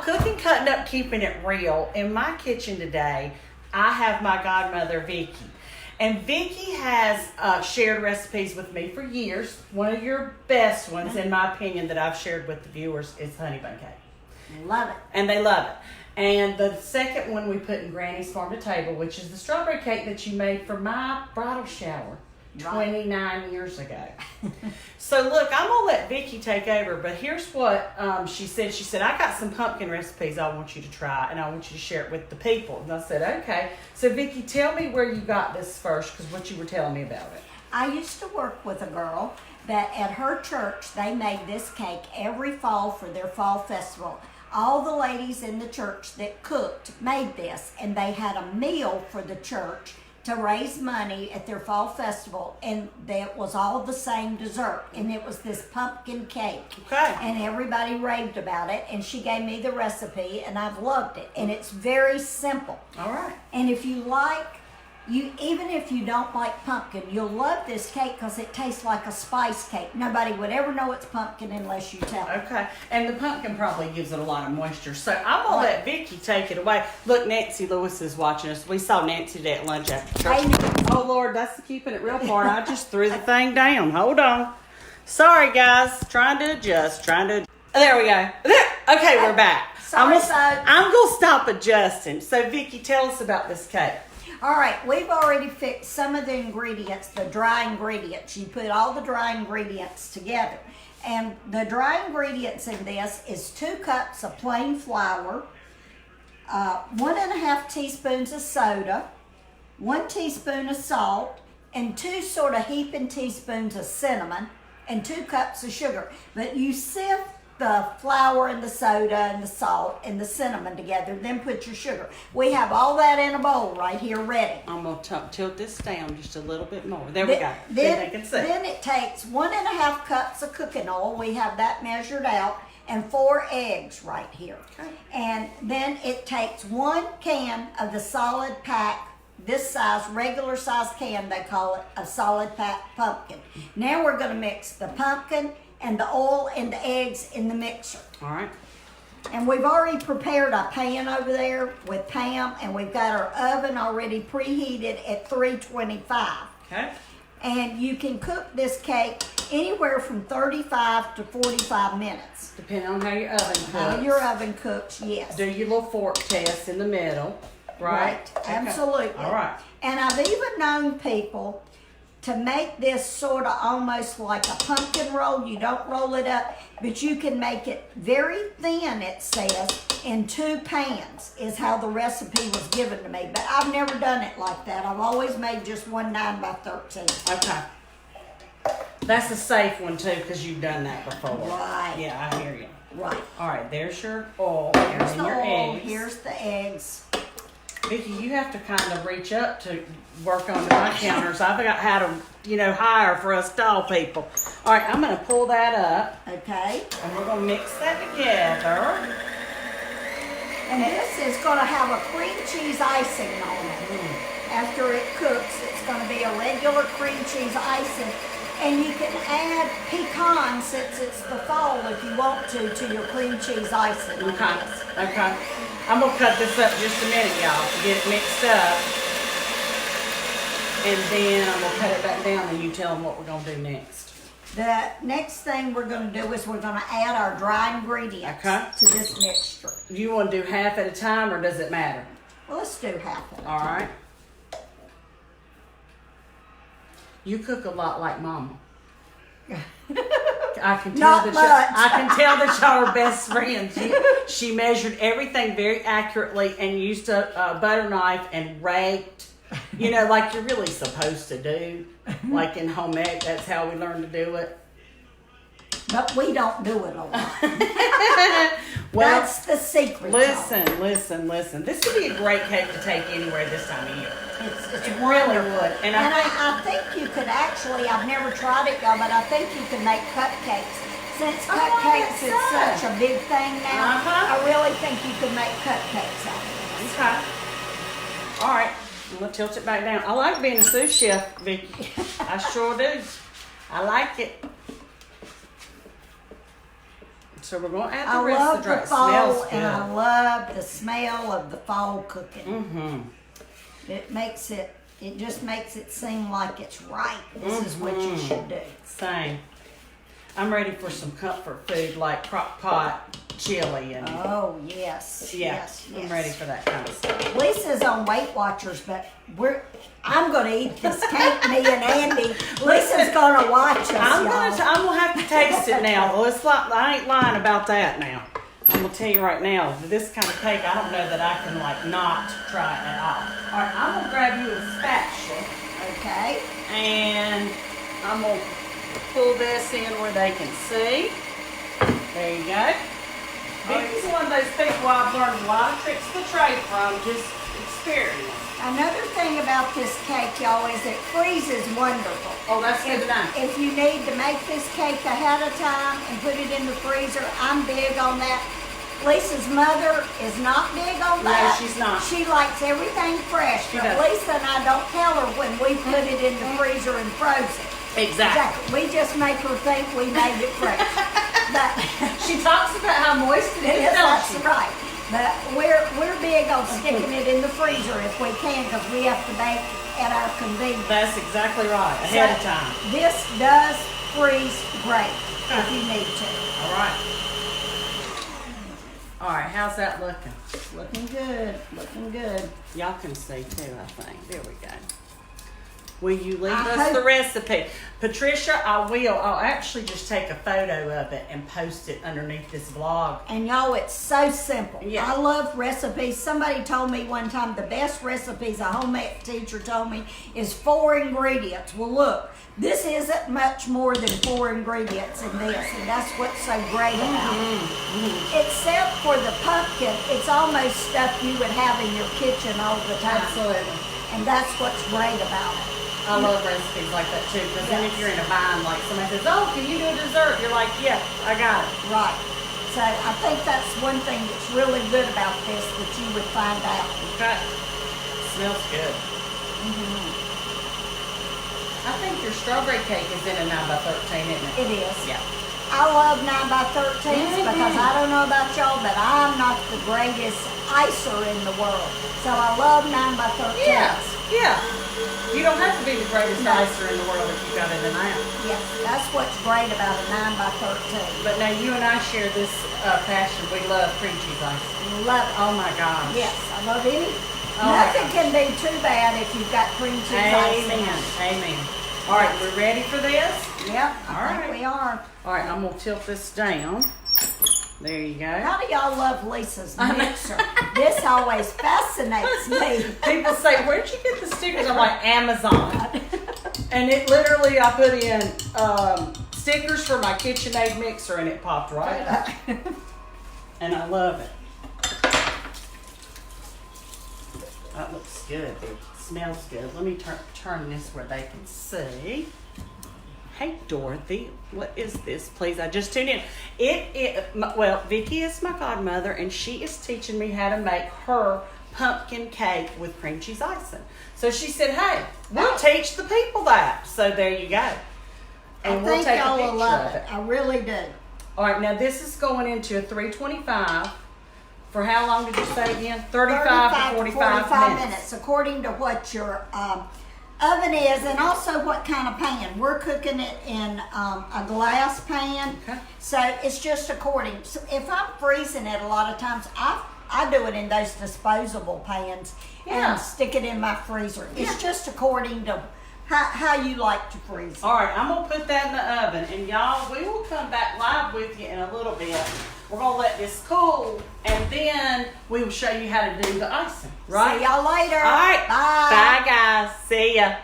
cooking, cutting up, keeping it real. In my kitchen today, I have my godmother, Vicky. And Vicky has shared recipes with me for years. One of your best ones, in my opinion, that I've shared with the viewers is honey bun cake. Love it. And they love it. And the second one we put in Granny's Farm to Table, which is the strawberry cake that you made for my bridal shower 29 years ago. So look, I'm going to let Vicky take over, but here's what she said. She said, I got some pumpkin recipes I want you to try, and I want you to share it with the people. And I said, okay. So Vicky, tell me where you got this first, because what you were telling me about it. I used to work with a girl that at her church, they made this cake every fall for their fall festival. All the ladies in the church that cooked made this, and they had a meal for the church to raise money at their fall festival, and that was all the same dessert, and it was this pumpkin cake. Okay. And everybody raved about it, and she gave me the recipe, and I've loved it, and it's very simple. All right. And if you like, even if you don't like pumpkin, you'll love this cake because it tastes like a spice cake. Nobody would ever know it's pumpkin unless you tell them. Okay, and the pumpkin probably gives it a lot of moisture. So I'm going to let Vicky take it away. Look, Nancy Lewis is watching us. We saw Nancy today at lunch after church. Oh, Lord, that's keeping it real part. I just threw the thing down. Hold on. Sorry, guys. Trying to adjust. There we go. Okay, we're back. Sorry, I'm going to stop adjusting. So, Vicky, tell us about this cake. All right, we've already fixed some of the ingredients, the dry ingredients. You put all the dry ingredients together. And the dry ingredients in this is 2 cups of plain flour, 1.5 teaspoons of soda, 1 teaspoon of salt, and 2 sort of heaping teaspoons of cinnamon, and 2 cups of sugar. But you sift the flour and the soda and the salt and the cinnamon together, then put your sugar. We have all that in a bowl right here ready. I'm going to tilt this down just a little bit more. There we go. Then they can see. Then it takes 1.5 cups of cooking oil. We have that measured out, and 4 eggs right here. Okay. And then it takes 1 can of the solid pack, this size, regular size can, they call it a solid pack pumpkin. Now we're going to mix the pumpkin and the oil and the eggs in the mixer. All right. And we've already prepared a pan over there with Pam, and we've got our oven already preheated at 325. Okay. And you can cook this cake anywhere from 35 to 45 minutes. Depending on how your oven cooks. How your oven cooks, yes. Do your little fork test in the middle, right? Okay. Absolutely. All right. And I've even known people to make this sort of almost like a pumpkin roll. You don't roll it up, but you can make it very thin, it says, in 2 pans is how the recipe was given to me. But I've never done it like that. I've always made just 1 9 by 13. Okay. That's a safe one too, because you've done that before. Right. Yeah, I hear you. Right. All right, there's your oil. Here's and the your oil. eggs. Here's the eggs. Vicky, you have to kind of reach up to work on my counters. I've got how to, hire for us tall people. All right, I'm going to pull that up. Okay. And we're going to mix that together. And this is going to have a cream cheese icing on it. After it cooks, it's going to be a regular cream cheese icing. And you can add pecans, since it's the fall, if you want to your cream cheese icing. Okay. Okay. I'm going to cut this up just a minute, y'all, to get it mixed up. And then I'm going to cut it back down, and you tell them what we're going to do next. The next thing we're going to do is we're going to add our dry ingredients to this mixture. You want to do half at a time, or does it matter? Well, let's do half of it. All right. You cook a lot like Mama. I can tell that y'all are best friends. She measured everything very accurately and used a butter knife and raked. Like you're really supposed to do. Like in home ec, that's how we learn to do it. But we don't do it a lot. Well, that's the secret. Listen. This would be a great cake to take anywhere this time of year. It really would. And I think you could actually, I've never tried it, y'all, but I think you could make cupcakes. Since cupcakes is such a big thing now, I really think you could make cupcakes out of it. Okay. All right. I'm going to tilt it back down. I like being a sous chef, Vicky. I sure do. I like it. So we're going to add I the rest love of the dry. the It smells fall, good. and I love the smell of the fall cooking. Mm-hmm. It makes it. It just makes it seem like it's right. This is what you should do. Same. I'm ready for some comfort food like crock pot chili and Oh yes, yeah. yes, yes. I'm ready for that kind of stuff. Lisa's on Weight Watchers, but I'm gonna eat this cake. Me and Andy. Lisa's gonna watch us, I'm y'all. gonna have to taste it now. Well, I ain't lying about that now. I'm gonna tell you right now, this kind of cake, I don't know that I can like not try it at all. All right, I'm gonna grab you a spatula Okay. and I'm gonna pull this in where they can see. There you go. Vicky's one of those people I've learned a lot of tricks of the trade from, just experience. Another thing about this cake, y'all, is it freezes wonderful. Oh, that's good to know. If you need to make this cake ahead of time and put it in the freezer, I'm big on that. Lisa's mother is not big on No, that. she's not. She likes everything fresh. She But does. Lisa and I don't tell her when we put it in the freezer and froze it. Exactly. We just make her think we made it fresh. But She talks about how moist it is, yes, don't that's she? right. But we're big on sticking it in the freezer if we can, because we have to bake at our convenience. That's exactly right, ahead of time. This does freeze great if you need to. All right. All right, how's that looking? Looking good, looking good. Y'all can see too, I think. There we go. Will you leave I us the hope- recipe? Patricia, I will. I'll actually just take a photo of it and post it underneath this vlog. And y'all, it's so simple. Yeah. I love recipes. Somebody told me one time the best recipes, a home ec teacher told me, is 4 ingredients. Well, look, this isn't much more than 4 ingredients in this, and that's what's so great about it. Except for the pumpkin, it's almost stuff you would have in your kitchen all the time. Absolutely. And that's what's great about it. I love recipes like that too, because then if you're in a bind, like somebody says, oh, can you do a dessert? You're like, yeah, I got it. Right. So I think that's one thing that's really good about this that you would find out. Okay. Smells good. I think your strawberry cake is in a 9 by 13, isn't it? It is. Yeah. I love 9 by 13s because I don't know about y'all, but I'm not the greatest icer in the world. So I love 9 by 13s. Yeah. Yeah. You don't have to be the greatest No. icer in the world if you got it in an ounce. Yes, that's what's great about a 9 by 13. But now you and I share this passion. We love cream cheese ice. Love it. Oh my gosh. Yes, I love any. Oh my Nothing can be too bad if you've got cream cheese ice. in Amen. it. Amen. All right, we're ready for this? Yep, All I think right. we are. All right, I'm going to tilt this down. There you go. How do y'all love Lisa's mixer? This always fascinates me. People say, where'd you get the stickers? I'm like, Amazon. And it literally, I put in stickers for my KitchenAid mixer and it popped right up. And I love it. That looks good. It smells good. Let me turn this where they can see. Hey Dorothy, what is this? Please, I just tuned in. Well, Vicky is my godmother, and she is teaching me how to make her pumpkin cake with cream cheese icing. So she said, "Hey, we'll teach the people that." So there you go. And I we'll think take a y'all will picture love of it. I really do. All right, now this is going into a 325. For how long did you say again? 35 to 45 minutes. according to what your oven is, and also what kind of pan. We're cooking it in a glass pan, Okay. so it's just according. So if I'm freezing it, a lot of times I do it in those disposable pans Yeah. and stick it in my freezer. It's just according to how you like to freeze it. All right, I'm going to put that in the oven. And y'all, we will come back live with you in a little bit. We're going to let this cool, and then we will show you how to do the icing. Right? See y'all later. All right. Bye. Bye, guys. See ya.